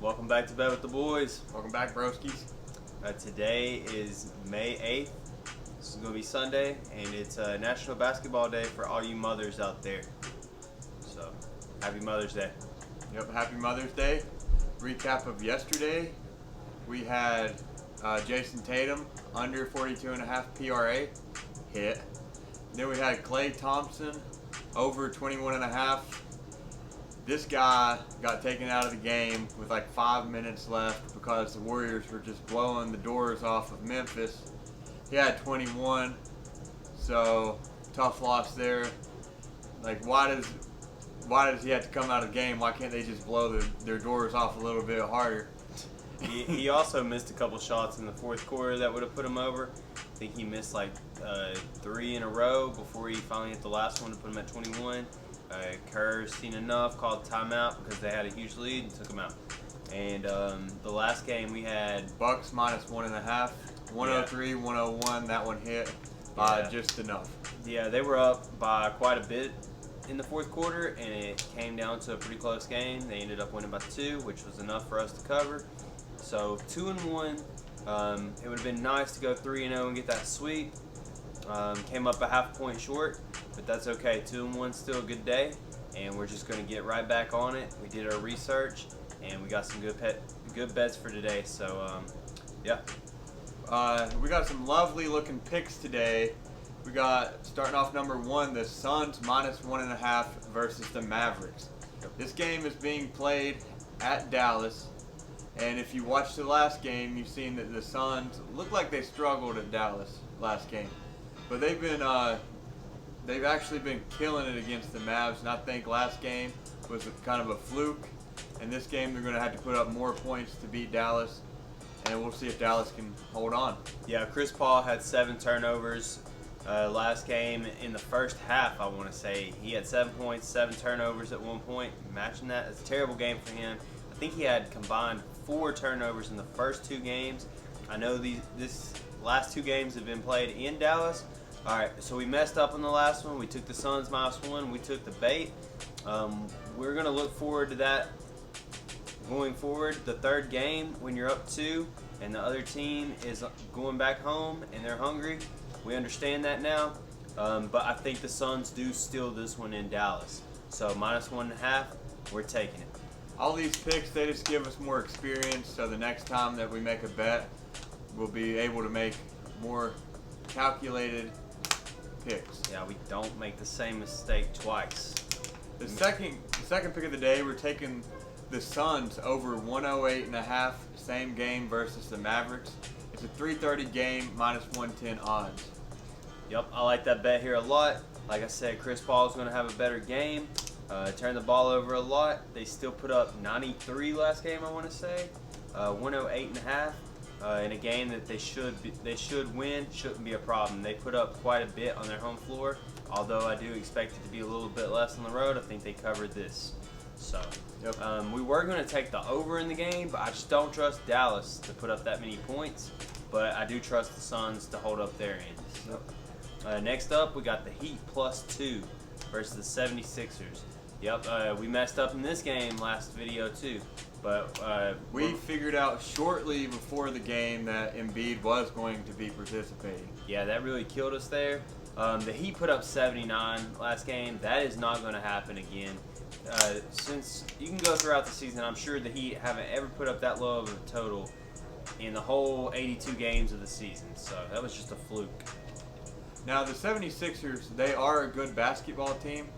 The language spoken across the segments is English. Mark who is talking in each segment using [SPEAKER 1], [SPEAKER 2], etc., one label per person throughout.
[SPEAKER 1] Welcome back to Bed with the Boys.
[SPEAKER 2] Welcome back, broskies.
[SPEAKER 1] Today is May 8th. This is going to be Sunday, and it's National Basketball Day for all you mothers out there. So, happy Mother's Day.
[SPEAKER 2] Yep, happy Mother's Day. Recap of yesterday. We had Jason Tatum, under 42.5 PRA, hit. Then we had Klay Thompson, over 21.5. This guy got taken out of the game with like 5 minutes left because the Warriors were just blowing the doors off of Memphis. He had 21, so tough loss there. Like, why does he have to come out of the game? Why can't they just blow their doors off a little bit harder?
[SPEAKER 1] He also missed a couple shots in the fourth quarter that would have put him over. I think he missed like 3 in a row before he finally hit the last one to put him at 21. Kerr seen enough, called timeout because they had a huge lead and took him out. And the last game we had
[SPEAKER 2] Bucks minus 1.5, 103, 101. That one hit by just enough.
[SPEAKER 1] Yeah, they were up by quite a bit in the fourth quarter, and it came down to a pretty close game. They ended up winning by 2, which was enough for us to cover. So 2-1. It would have been nice to go 3-0 and get that sweep. Came up a half point short, but that's okay. 2-1 still a good day, and we're just going to get right back on it. We did our research, and we got some good bets for today. So yeah.
[SPEAKER 2] We got some lovely looking picks today. We got, starting off number 1, the Suns minus 1.5 versus the Mavericks. This game is being played at Dallas, and if you watched the last game, you've seen that the Suns looked like they struggled at Dallas last game. But they've actually been killing it against the Mavs, and I think last game was kind of a fluke. And this game they're going to have to put up more points to beat Dallas, and we'll see if Dallas can hold on.
[SPEAKER 1] Yeah, Chris Paul had 7 turnovers last game in the first half, I want to say. He had 7 points, 7 turnovers at one point. Imagine that. It's a terrible game for him. I think he had combined 4 turnovers in the first 2 games. I know this last 2 games have been played in Dallas. All right, so we messed up on the last one. We took the Suns -1. We took the bait. We're going to look forward to that going forward. The third game, when you're up 2 and the other team is going back home and they're hungry, we understand that now. But I think the Suns do steal this one in Dallas. So -1.5, we're taking it.
[SPEAKER 2] All these picks, they just give us more experience, so the next time that we make a bet, we'll be able to make more calculated picks.
[SPEAKER 1] Yeah, we don't make the same mistake twice.
[SPEAKER 2] The second pick of the day, we're taking the Suns over 108.5, same game versus the Mavericks. It's a 3:30 game, -110 odds.
[SPEAKER 1] Yep, I like that bet here a lot. Like I said, Chris Paul is going to have a better game. Turn the ball over a lot. They still put up 93 last game, I want to say. 108.5 in a game that they should win. Shouldn't be a problem. They put up quite a bit on their home floor. Although I do expect it to be a little bit less on the road. I think they covered this. So
[SPEAKER 2] yep.
[SPEAKER 1] We were going to take the over in the game, but I just don't trust Dallas to put up that many points. But I do trust the Suns to hold up their end. So, next up, we got the Heat +2 versus the 76ers. Yep, we messed up in this game last video too, but
[SPEAKER 2] we figured out shortly before the game that Embiid was going to be participating.
[SPEAKER 1] Yeah, that really killed us there. The Heat put up 79 last game. That is not going to happen again. Since you can go throughout the season, I'm sure the Heat haven't ever put up that low of a total in the whole 82 games of the season. So that was just a fluke.
[SPEAKER 2] Now the 76ers, they are a good basketball team.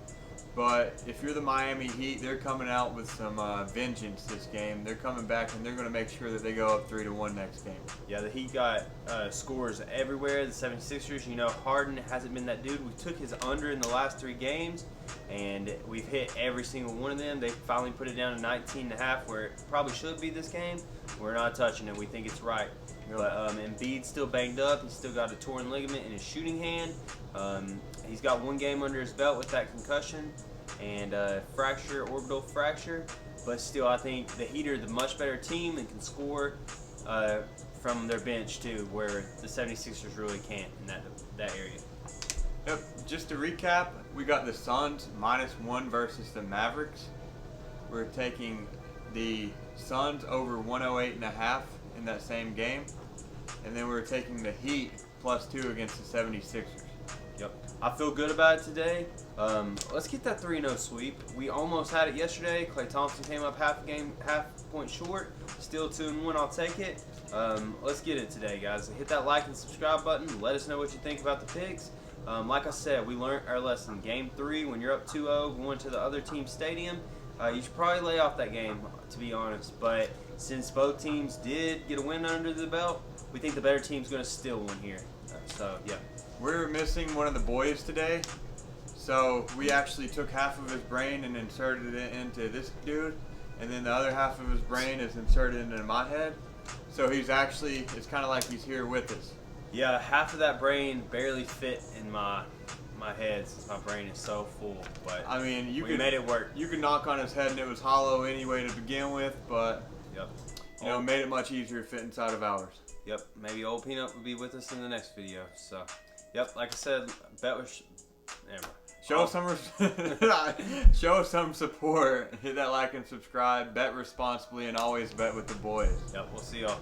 [SPEAKER 2] But if you're the Miami Heat, they're coming out with some vengeance this game. They're coming back, and they're going to make sure that they go up 3-1 next game.
[SPEAKER 1] Yeah, the Heat got scores everywhere. The 76ers, you know, Harden hasn't been that dude. We took his under in the last 3 games, and we've hit every single one of them. They finally put it down to 19.5, where it probably should be this game. We're not touching it. We think it's right. But Embiid's still banged up. He's still got a torn ligament in his shooting hand. He's got 1 game under his belt with that concussion and orbital fracture. But still, I think the Heat are the much better team and can score from their bench too, where the 76ers really can't in that area.
[SPEAKER 2] Yep. Just to recap, we got the Suns -1 versus the Mavericks. We're taking the Suns over 108.5 in that same game. And then we were taking the Heat +2 against the 76ers.
[SPEAKER 1] Yep. I feel good about it today. Let's get that 3-0 sweep. We almost had it yesterday. Klay Thompson came up half point short. Still 2-1. I'll take it. Let's get it today, guys. Hit that like and subscribe button. Let us know what you think about the picks. Like I said, we learned our lesson. Game 3, when you're up 2-0, going to the other team's stadium, you should probably lay off that game, to be honest. But since both teams did get a win under the belt, we think the better team's going to still win here. So, yeah.
[SPEAKER 2] We're missing one of the boys today. So we actually took half of his brain and inserted it into this dude. And then the other half of his brain is inserted into my head. So he's actually, it's kind of like he's here with us.
[SPEAKER 1] Yeah, half of that brain barely fit in my head since my brain is so full. But
[SPEAKER 2] I mean,
[SPEAKER 1] we made it work.
[SPEAKER 2] You could knock on his head and it was hollow anyway to begin with, but
[SPEAKER 1] Yep.
[SPEAKER 2] you know, made it much easier to fit inside of ours.
[SPEAKER 1] Yep. Maybe old Peanut will be with us in the next video. So, yep. Like I said, bet with. Never.
[SPEAKER 2] Show some support. Hit that like and subscribe. Bet responsibly and always bet with the boys.
[SPEAKER 1] Yep. We'll see y'all.